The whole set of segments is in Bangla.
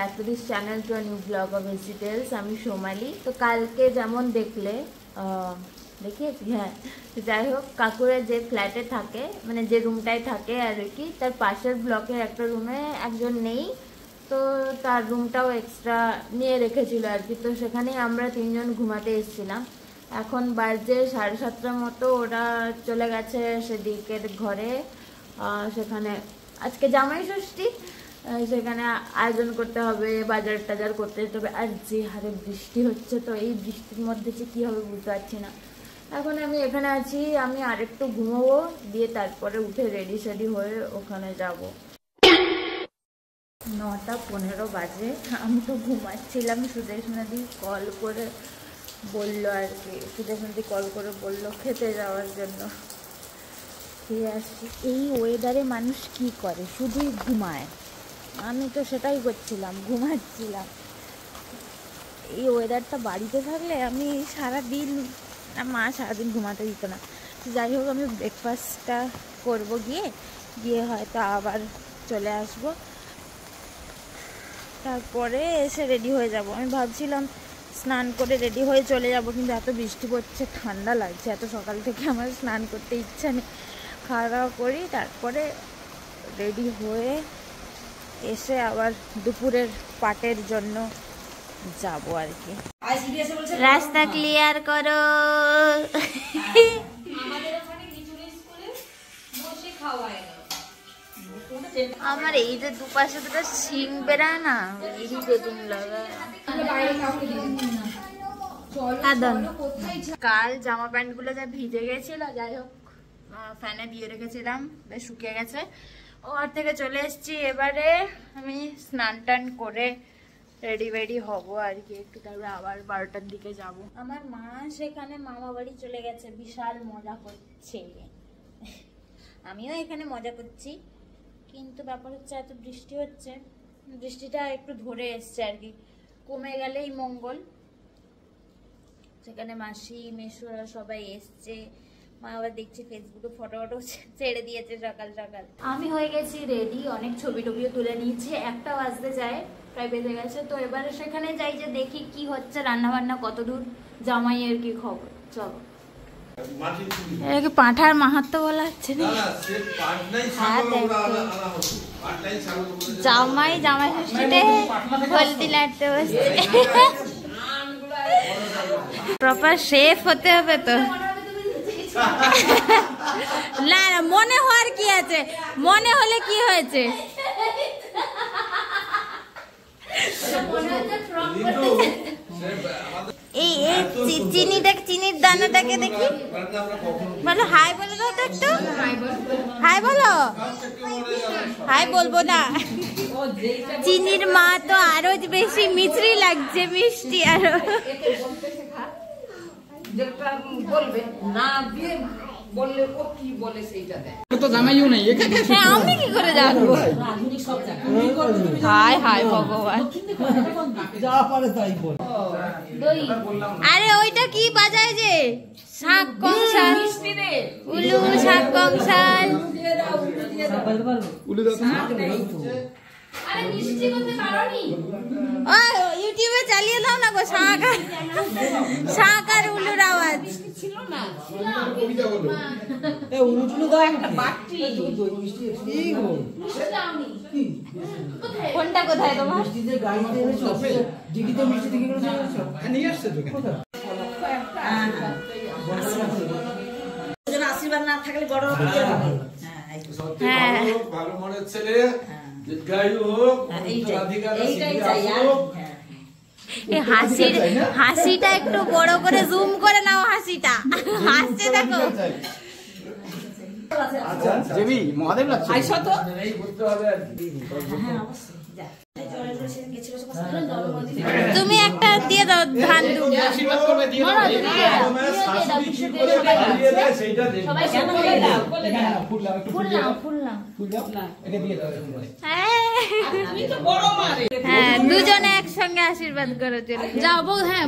back to this channel to a new vlog of Vegetables. আমি সোমালি। তো কালকে যেমন দেখলে দেখিয়েছি, হ্যাঁ, যাই হোক কাকুরা যে ফ্ল্যাটে থাকে, মানে যে রুমটায় থাকে আর কি, তার পাশের ব্লকের একটা রুমে একজন নেই, তো তার রুমটাও এক্সট্রা নিয়ে রেখেছিল আর কি। তো সেখানেই আমরা তিনজন ঘুমাতে এসেছিলাম। এখন বাজে 7:30টার মতো, ওরা চলে গেছে সেদিকের ঘরে। সেখানে আজকে জামাই ষষ্ঠী, সেখানে আয়োজন করতে হবে, বাজার টাজার করতে যেতে হবে। আর যে হারে বৃষ্টি হচ্ছে, তো এই বৃষ্টির মধ্যে যে কী হবে বুঝতে পারছি না। এখন আমি এখানে আছি, আমি আরেকটু ঘুমোবো, দিয়ে তারপরে উঠে রেডি সেডি হয়ে ওখানে যাব। 9:15 বাজে, আমি তো ঘুমাচ্ছিলাম। সুদেশনাদি কল করে বললো আর কি, সুদেশনাদি কল করে বললো খেতে যাওয়ার জন্য। খেয়ে আসছি। এই ওয়েদারে মানুষ কি করে, শুধুই ঘুমায়। আমি তো সেটাই করছিলাম, ঘুমাচ্ছিলাম। এই ওয়েদারটা বাড়িতে থাকলে আমি সারাদিন, মা সারাদিন ঘুমাতে দিত না। যাই হোক, আমি ব্রেকফাস্টটা করবো, গিয়ে হয়তো আবার চলে আসব, তারপরে এসে রেডি হয়ে যাব। আমি ভাবছিলাম স্নান করে রেডি হয়ে চলে যাব, কিন্তু এত বৃষ্টি পড়ছে, ঠান্ডা লাগছে, এত সকাল থেকে আমার স্নান করতে ইচ্ছা নেই। খাওয়া দাওয়া করি, তারপরে রেডি হয়ে এসে আবার দুপুরের পাটের জন্য যাব আর কি। রাস্তা ক্লিয়ার করো। আমার এই যে দুপাশে দুটো শিং বেড়ায় না, এই বেগুন লাগায়। কাল জামা প্যান্ট গুলো যা ভিজে গেছিল, যাই হোক ফ্যানে দিয়ে রেখেছিলাম, বেশ শুকিয়ে গেছে। ওর থেকে চলে এসেছি। এবারে আমি স্নান টান করে রেডি বেডি হবো আর কি, একটু তারপরে আবার 12টার দিকে যাব। আমার মা সেখানে মামা বাড়ি চলে গেছে, বিশাল মজা করছে। আমিও এখানে মজা করছি, কিন্তু ব্যাপার হচ্ছে এত বৃষ্টি হচ্ছে, বৃষ্টিটা একটু ধরে এসছে আর কি, কমে গেলেই মঙ্গল। সেখানে মাসি মেসোরা সবাই এসছে। মা আবার দেখছি ফেসবুকে ফটো ছেড়ে দিয়েছে সকাল সকাল। আমি হয়ে গেছি রেডি, অনেক ছবি টবিও তুলে নিয়েছি। 1টা বাজতে যায়, প্রায় বেজে গেছে। তো এবারে সেখানে যাই, যে দেখি কি হচ্ছে, রান্না বান্না কত দূর, জামাইয়ের কি খবর। চলো। পাঁঠার মাহাত্ম বলা হচ্ছে না, জামাই ষষ্ঠীতে হলদি লাড়তে বসছে। প্রপার শেফ হতে হবে তো। না না, মনে হওয়ার কি আছে, মনে হলে কি হয়েছে। এই চিনি দেখ, চিনির দানাটাকে দেখি, বলো হাই বলো তো একটু, হাই বলো। হাই বলবো না, চিনির মা তো আরো বেশি মিছরি লাগছে, মিষ্টি আরো। আমি কি করে জানবো? হাই হাই ভগবান। আরে ওইটা কি বাজায় যে, শাক কংসাল, উলু শাক কংসাল। ইউটিউবে চালিয়ে দাও না গো, শাক আর উলুর আওয়াজ। কোনটা কোথায় তোমার? আশীর্বাদ না থাকলে বড় ভালো মনের ছেলে, হাসিটা একটু বড় করে জুম করে নাও, হাসিটা হাসছে দেখো। তুমি একটা দিয়ে দাও, ধান হ্যাঁ, দুজনে একসঙ্গে আশীর্বাদ করে চলে যাও। বউ, হ্যাঁ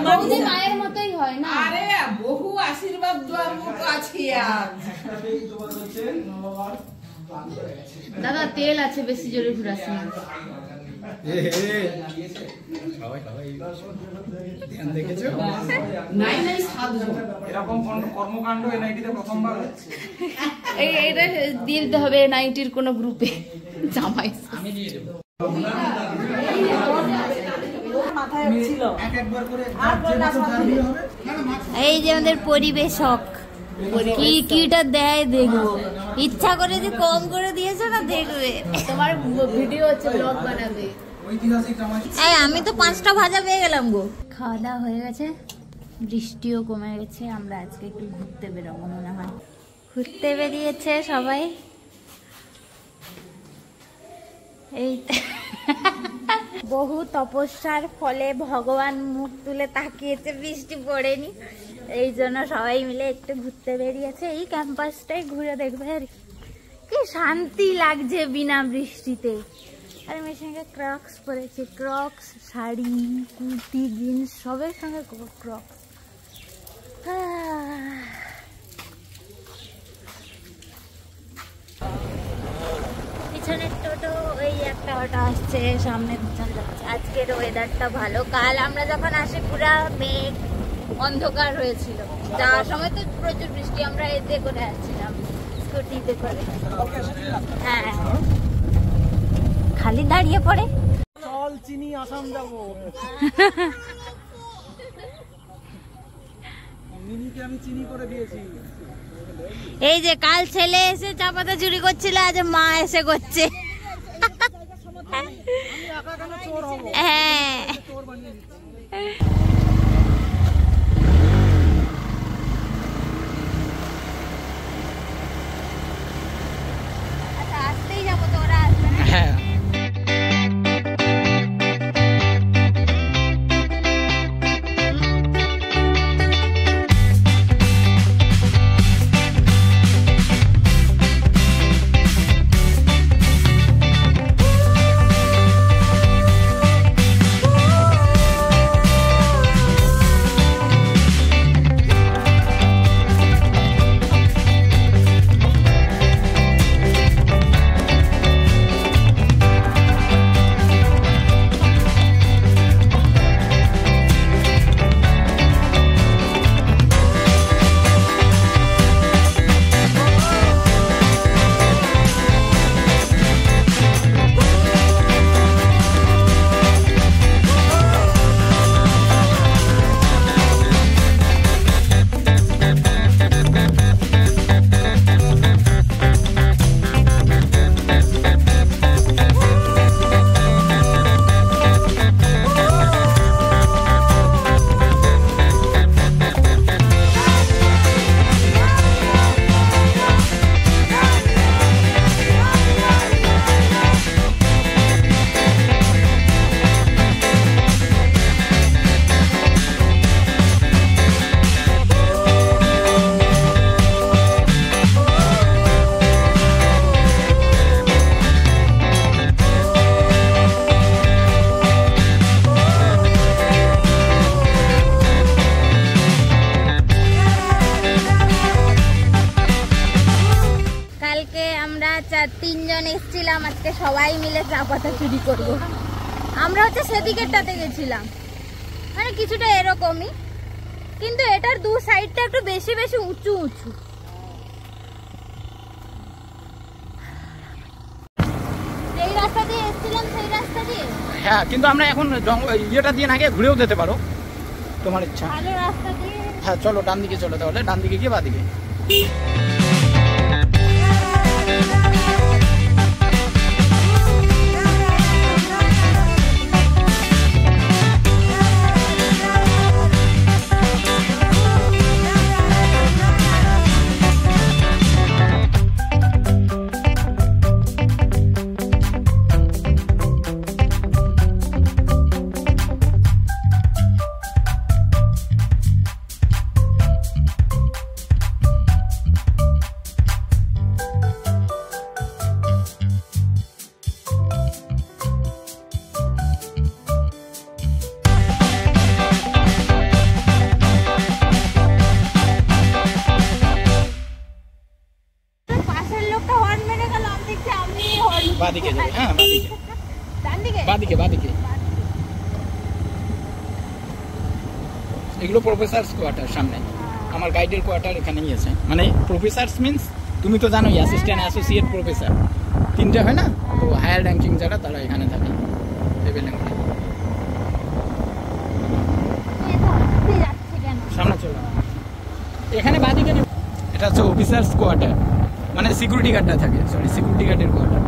বৌদি মায়ের মতোই হয় না। আরে বহু আশীর্বাদ দেওয়ার মতো আছে। দাদা তেল আছে, বেশি জোরে ঘুরাচ্ছি। কর্মকাণ্ড এনআইটিতে প্রথমবার হচ্ছে। এটা দিয়ে দিতে হবে এনআইটির কোনো গ্রুপে জামাই। এই যে আমাদের পরিবেশক কি কিটা দেয় দেখবো, ইচ্ছা করে যে কম করে দিয়েছে না দেখবে। তোমার ভিডিও হচ্ছে, ব্লগ বানাবে। এই আমি তো 5টা ভাজা পেয়ে গেলাম গো। খাওয়া দাওয়া হয়ে গেছে, বৃষ্টিও কমে গেছে, আমরা আজকে একটু ঘুরতে বেরোবো মনে হয়। ঘুরতে বেরিয়েছে সবাই। এই বহু তপস্যার ফলে ভগবান মুখ তুলে তাকিয়েছে, বৃষ্টি পড়েনি, এই জন্য সবাই মিলে একটু ঘুরতে বেরিয়েছে। এই ক্যাম্পাসটাই ঘুরে দেখবে আর কি শান্তি লাগছে বিনা বৃষ্টিতে। আর আমি সঙ্গে ক্রক্স পরেছি, ক্রক্স, শাড়ি, কুর্তি, জিন্স সবের সঙ্গে ক্রক্স। পিছনের টোটো ওই একটা অটো আসছে, সামনে দুজন যাচ্ছে। আজকের ওয়েদারটা ভালো, কাল আমরা যখন আসি পুরা মেঘ অন্ধকার হয়েছিল, যাওয়ার সময় তো প্রচুর বৃষ্টি। আমরা এতে করে আসছিলাম, স্কুটিতে করে। হ্যাঁ, খালি দাঁড়িয়ে পড়ে চল চিনি আসাম যাবো। মিনিকে আমি চিনি করে দিয়েছি। এই যে কাল ছেলে এসে চা পাতা চুরি করছিল, আজ মা এসে করছে। হ্যাঁ, আচ্ছা আসতেই যাবো তো, ওরা আসবে না। হ্যাঁ, তিনজন এসেছিলাম, আজকে সবাই মিলে চা পাতা চুরি করবো। আমরা হচ্ছে সেদিকেরটাতে গেছিলাম, মানে কিছুটা এরকমই, কিন্তু এটার দু সাইডটা একটু বেশি বেশি উঁচু উঁচু। এই রাস্তা দিয়ে এসেছিলাম, সেই রাস্তা দিয়ে। হ্যাঁ, কিন্তু আমরা এখন ইয়েটা দিয়ে আগে ঘুরেও যেতে পারো, তোমার ইচ্ছা। ভালো রাস্তা দিয়ে। হ্যাঁ চলো, ডান দিকে চলো, তাহলে ডান দিকে গিয়ে বাদিকে। বাদিকে বাদিকে। এগুলো প্রফেসরস কোয়ার্টার, সামনে আমার গাইডের কোয়ার্টার এখানেই আছে। মানে প্রফেসরস মিন্স তুমি তো জানোই, অ্যাসিস্ট্যান্ট, অ্যাসোসিয়েট, প্রফেসর, তিনটা হয় না? তো হায়ার র্যাঙ্কিং যারা তারা এখানে থাকে লেভেলে। সামনে চলো, এখানে বাদিকে। এটা হচ্ছে অফিসার্স কোয়ার্টার, মানে সিকিউরিটি গার্ডটা থাকে, সরি সিকিউরিটি গার্ডের কোয়ার্টার,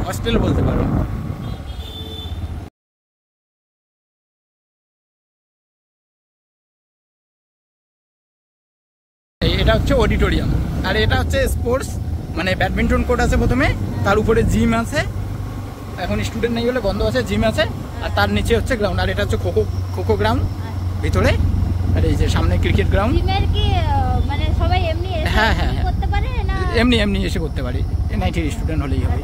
হস্টেল বলতে পারো। এটা হচ্ছে অডিটোরিয়াম, আর এটা হচ্ছে স্পোর্টস, মানে ব্যাডমিন্টন কোর্ট আছে প্রথমে, তার উপরে জিম আছে, এখন স্টুডেন্ট নেই বলে বন্ধ আছে, জিম আছে, আর তার নিচে হচ্ছে গ্রাউন্ড। আর এটা হচ্ছে খোখো গ্রাউন্ড ভিতরে, আর এই যে সামনে ক্রিকেট গ্রাউন্ড। জিমের কি মানে সবাই এমনি হ্যাঁ হ্যাঁ করতে পারে না? এমনি এসে করতে পারি, এনআইটির স্টুডেন্ট হলেই হবে।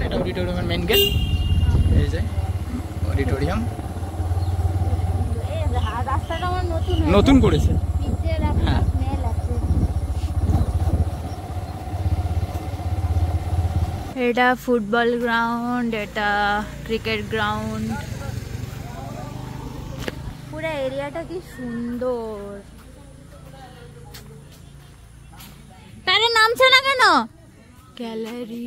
এটা অডিটোরিয়ামের মেইন গেট, এই যে অডিটোরিয়াম। রাস্তাটা আমার নতুন করেছে, হ্যাঁ। এটা ফুটবল গ্রাউন্ড, এটা ক্রিকেট গ্রাউন্ড। পুরো এরিয়াটা কি সুন্দর। তারে নামছে না কেন? গ্যালারি।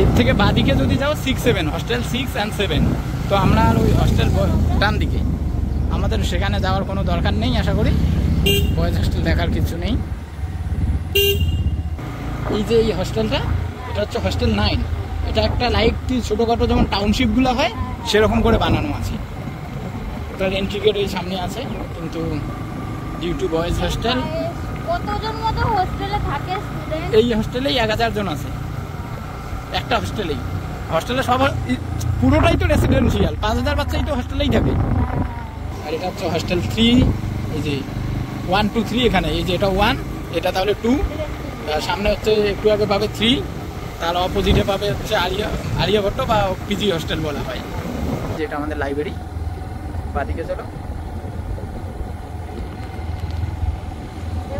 এর থেকে বাদিকে যদি যাও 6-7, হস্টেল 6 and 7, তো আমরা আর ওই হস্টেল ডান দিকে, আমাদের সেখানে যাওয়ার কোনো দরকার নেই আশা করি, বয়েজ হস্টেল দেখার কিছু নেই। এই যে এই হস্টেলটা, এটা হচ্ছে হস্টেল 9, এটা একটা লাইক ছোটোখাটো যেমন টাউনশিপগুলো হয় সেরকম করে বানানো আছে। ওটার এন্ট্রি গেট এই সামনে আছে, কিন্তু ডিউ টু বয়েজ হস্টেল। কতজন মতো হোস্টেলে থাকে স্টুডেন্ট? এই হোস্টেলেই 1000 জন আছে, একটা হোস্টেলেই। হোস্টেলে সব পুরোটাই তো রেসিডেন্সিয়াল, 5000 বাচ্চাই তো হোস্টেলেই থাকে। আর এটা হচ্ছে হোস্টেল 3, এই যে 1 2 3, এখানে এই যে এটা 1, এটা তাহলে 2, সামনে হচ্ছে একটু আগে পাবে 3, তার অপোজিটে পাবে হচ্ছে আরিয়াভট্ট বা পিজি হোস্টেল বলা হয়। যেটা আমাদের লাইব্রেরি, বাদিকে চলো।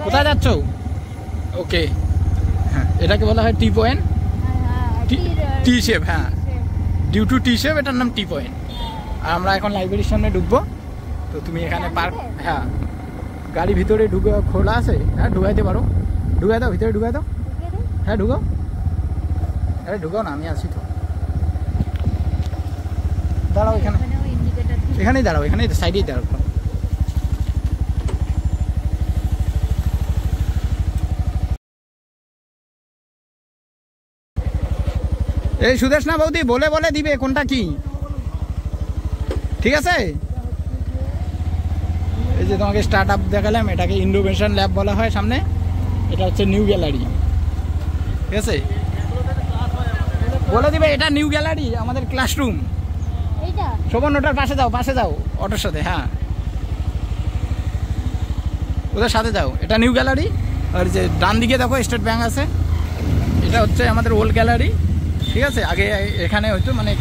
কোথায় যাচ্ছ? ওকে, হ্যাঁ, এটাকে বলা হয় টি পয়েন্ট, টি শেপ, হ্যাঁ, ডিউ টু টি শেপ এটার নাম টি পয়েন্ট। আর আমরা এখন লাইব্রেরির সামনে ঢুকবো, তো তুমি এখানে পার্ক, হ্যাঁ, গাড়ি ভিতরে ঢুকে খোলা আছে, হ্যাঁ ঢুকাইতে পারো, ঢুকাই দাও, ভিতরে ঢুকাই দাও, হ্যাঁ ঢুকাও, আরে ঢুকাও না, আমি আছি তো। দাঁড়াও এখানে, এখানেই দাঁড়াও, এখানে সাইডেই দাঁড়াও। এই সুদেশ না বৌদি, বলে বলে দিবে কোনটা কি, ঠিক আছে? এই যে তোমাকে স্টার্ট আপ দেখালাম, এটাকে ইনোভেশন ল্যাব বলা হয় সামনে, এটা হচ্ছে নিউ গ্যালারি, ঠিক আছে? বলে দিবে এটা নিউ গ্যালারি, আমাদের ক্লাসরুম। শোভন ওটার পাশে যাও, পাশে যাও অটোর সাথে, হ্যাঁ ওদের সাথে যাও, এটা নিউ গ্যালারি। আর যে ডান দিকে দেখো স্টেট ব্যাংক আছে, এটা হচ্ছে আমাদের ওল্ড গ্যালারি, ঠিক আছে? আগে এখানে হয়তো মানে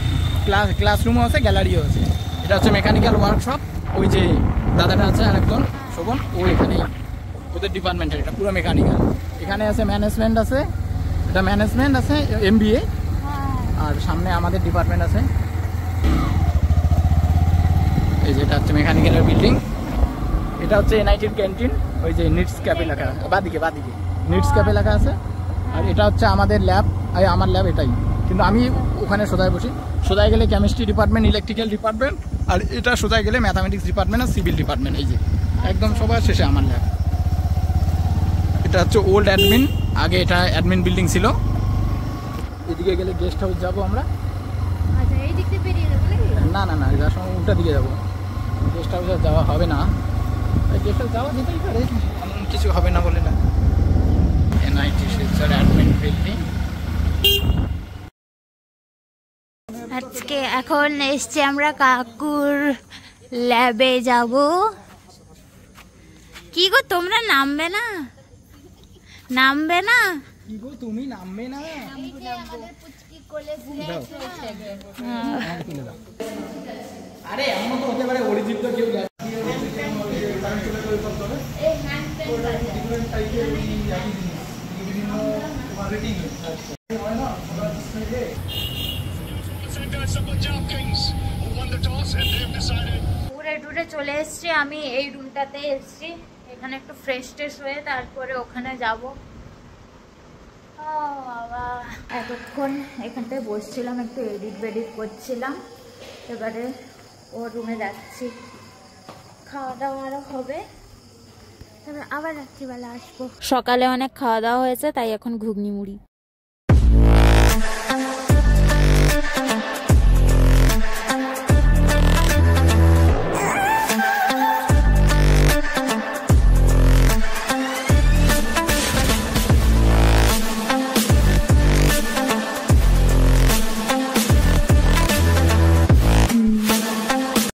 ক্লাসরুমও আছে, গ্যালারিও আছে। এটা হচ্ছে মেকানিক্যাল ওয়ার্কশপ, ওই যে দাদাটা আছে আরেকজন শোভন, ও এখানেই, ওদের ডিপার্টমেন্টের, এটা পুরো মেকানিক্যাল। এখানে আছে ম্যানেজমেন্ট আছে, এটা ম্যানেজমেন্ট আছে, MBA, আর সামনে আমাদের ডিপার্টমেন্ট আছে। এই যে এটা হচ্ছে মেকানিক্যালের বিল্ডিং, এটা হচ্ছে এনআইটির ক্যান্টিন, ওই যে নিটস ক্যাফে লেখা, বাদিকে বাদিকে নিটস ক্যাফে লেখা আছে। আর এটা হচ্ছে আমাদের ল্যাব, আমার ল্যাব এটাই, কিন্তু আমি ওখানে সোজায় বসি। সোজায় গেলে কেমিস্ট্রি ডিপার্টমেন্ট, ইলেকট্রিক্যাল ডিপার্টমেন্ট, আর এটা সোজায় গেলে ম্যাথামেটিক্স ডিপার্টমেন্ট আর সিভিল ডিপার্টমেন্ট। এই যে একদম সবার শেষে আমার ল্যাব। এটা হচ্ছে ওল্ড অ্যাডমিন, আগে এটা অ্যাডমিন বিল্ডিং ছিল। এদিকে গেলে গেস্ট হাউস যাবো আমরা। না না না, যার সময় উল্টা দিকে যাবো, গেস্ট হাউসে যাওয়া হবে না, গেস্ট হাউস যাওয়া যেতেই পারে, এমন কিছু হবে না বলে না। NIT Silchar admin building. আজকে এখন এসছি আমরা কাকুর ল্যাবে যাব। কি গো তোমরা নামবে না? নামবে না? কি গো তুমি নামবে না? আরে এমন তো হতে পারে অরিজিৎ তো কেউ যায়। ঘুরে টুরে চলে এসছি, আমি এই রুমটাতে এসছি, এখানে একটু ফ্রেশ ট্রেশ হয়ে তারপরে ওখানে যাব। বাবা এতক্ষণ এখানটায় বসছিলাম, একটু এডিট বেডিট করছিলাম, এবারে ওর রুমে যাচ্ছি, খাওয়া দাওয়া আরও হবে, তবে আবার রাত্রিবেলা আসবো। সকালে অনেক খাওয়া দাওয়া হয়েছে, তাই এখন ঘুগনি মুড়ি।